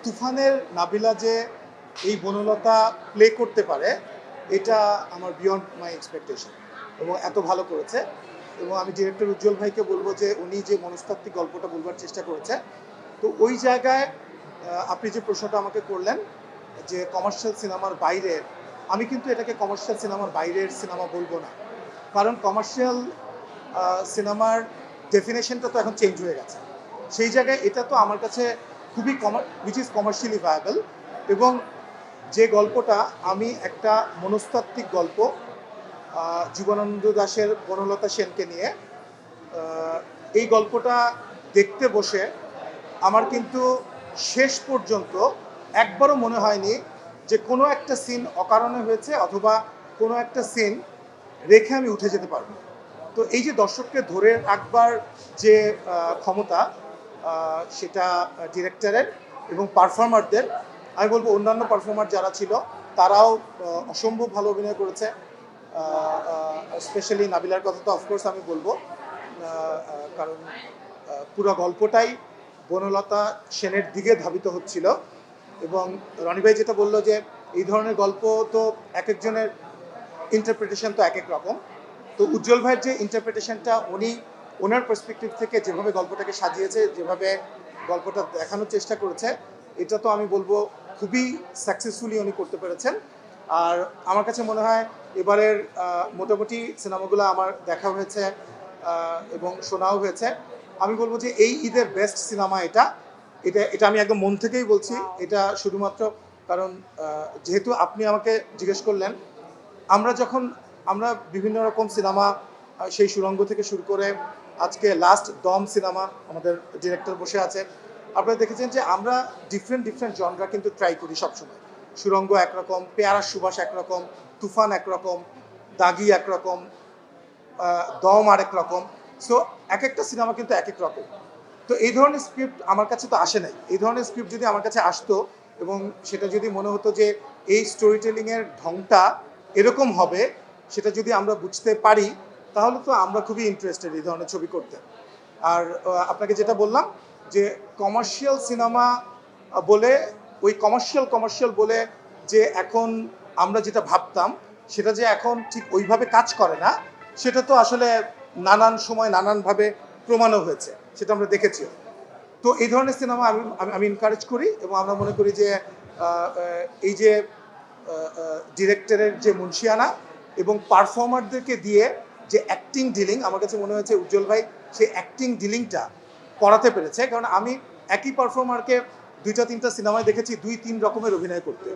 তুফানের নাবিলা যে এই বনলতা প্লে করতে পারে এটা আমার বিয়ন্ড মাই এক্সপেকটেশন, এবং এত ভালো করেছে। এবং আমি ডিরেক্টর উজ্জ্বল ভাইকে বলবো যে উনি যে মনস্তাত্ত্বিক গল্পটা বলবার চেষ্টা করেছে, তো ওই জায়গায় আপনি যে প্রশ্নটা আমাকে করলেন যে কমার্শিয়াল সিনেমার বাইরের, আমি কিন্তু এটাকে কমার্শিয়াল সিনেমার বাইরের সিনেমা বলবো না, কারণ কমার্শিয়াল সিনেমার ডেফিনেশনটা তো এখন চেঞ্জ হয়ে গেছে। সেই জায়গায় এটা তো আমার কাছে খুবই উইচ ইজ কমার্শিয়ালি ভায়াবল। এবং যে গল্পটা আমি একটা মনস্তাত্ত্বিক গল্প, জীবনানন্দ দাশের বনলতা সেনকে নিয়ে, এই গল্পটা দেখতে বসে আমার কিন্তু শেষ পর্যন্ত একবারও মনে হয়নি যে কোনো একটা সিন অকারণে হয়েছে অথবা কোনো একটা সিন রেখে আমি উঠে যেতে পারবো। তো এই যে দর্শককে ধরে রাখবার যে ক্ষমতা, সেটা ডিরেক্টরের এবং পারফর্মারদের, আমি বলবো অন্যান্য পারফর্মার যারা ছিল তারাও অসম্ভব ভালো অভিনয় করেছে। স্পেশালি নাবিলার কথা তো অফকোর্স আমি বলবো, কারণ পুরো গল্পটাই বনলতা সেনের দিকে ধাবিত হচ্ছিল। এবং রনি ভাই যেটা বললো যে এই ধরনের গল্প তো এক একজনের ইন্টারপ্রিটেশন তো এক এক রকম। তো উজ্জ্বল ভাইয়ের যে ইন্টারপ্রিটেশনটা, উনি ওনার পার্সপেক্টিভ থেকে যেভাবে গল্পটাকে সাজিয়েছে, যেভাবে গল্পটা দেখানোর চেষ্টা করেছে, এটা তো আমি বলবো খুবই সাকসেসফুলি উনি করতে পেরেছেন। আর আমার কাছে মনে হয় এবারের মোটামুটি সিনেমাগুলো আমার দেখা হয়েছে এবং শোনাও হয়েছে। আমি বলবো যে এই ঈদের বেস্ট সিনেমা এটা এটা এটা আমি একদম মন থেকেই বলছি। এটা শুধুমাত্র কারণ যেহেতু আপনি আমাকে জিজ্ঞেস করলেন, আমরা বিভিন্ন রকম সিনেমা, সেই সুড়ঙ্গ থেকে শুরু করে আজকে লাস্ট দম সিনেমা, আমাদের ডিরেক্টর বসে আছে, আপনারা দেখেছেন যে আমরা ডিফারেন্ট জনরা কিন্তু ট্রাই করি সবসময়। সুড়ঙ্গ একরকম, পেয়ারা সুবাস একরকম, তুফান একরকম, দাগি একরকম, দম আরেক রকম। সো এক একটা সিনেমা কিন্তু এক এক রকম। তো এই ধরনের স্ক্রিপ্ট আমার কাছে তো আসে নাই। এই ধরনের স্ক্রিপ্ট যদি আমার কাছে আসতো এবং সেটা যদি মনে হতো যে এই স্টোরি টেলিংয়ের ঢংটা এরকম হবে, সেটা যদি আমরা বুঝতে পারি, তাহলে তো আমরা খুবই ইন্টারেস্টেড এই ধরনের ছবি করতে। আর আপনাকে যেটা বললাম যে কমার্শিয়াল সিনেমা বলে, ওই কমার্শিয়াল বলে যে এখন আমরা যেটা ভাবতাম সেটা যে এখন ঠিক ওইভাবে কাজ করে না, সেটা তো আসলে নানান সময় নানানভাবে প্রমাণও হয়েছে, সেটা আমরা দেখেছি। তো এই ধরনের সিনেমা আমি এনকারেজ করি, এবং আমরা মনে করি যে এই যে ডিরেক্টরের যে মুন্সিয়ানা এবং পারফর্মারদেরকে দিয়ে যে অ্যাক্টিং ডিলিং, আমার কাছে মনে হয়েছে উজ্জ্বল ভাই সেই অ্যাক্টিং ডিলিংটা করাতে পেরেছে। কারণ আমি একই পারফর্মারকে 2-3টা সিনেমায় দেখেছি 2-3 রকমের অভিনয় করতে,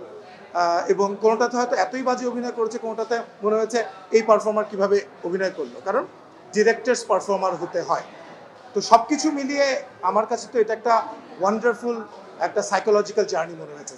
এবং কোনোটাতে হয়তো এতই বাজে অভিনয় করেছে, কোনোটাতে মনে হয়েছে এই পারফর্মার কীভাবে অভিনয় করলো, কারণ ডিরেক্টরস পারফর্মার হতে হয়। তো সব কিছু মিলিয়ে আমার কাছে তো এটা একটা ওয়ান্ডারফুল একটা সাইকোলজিক্যাল জার্নি মনে হয়েছে।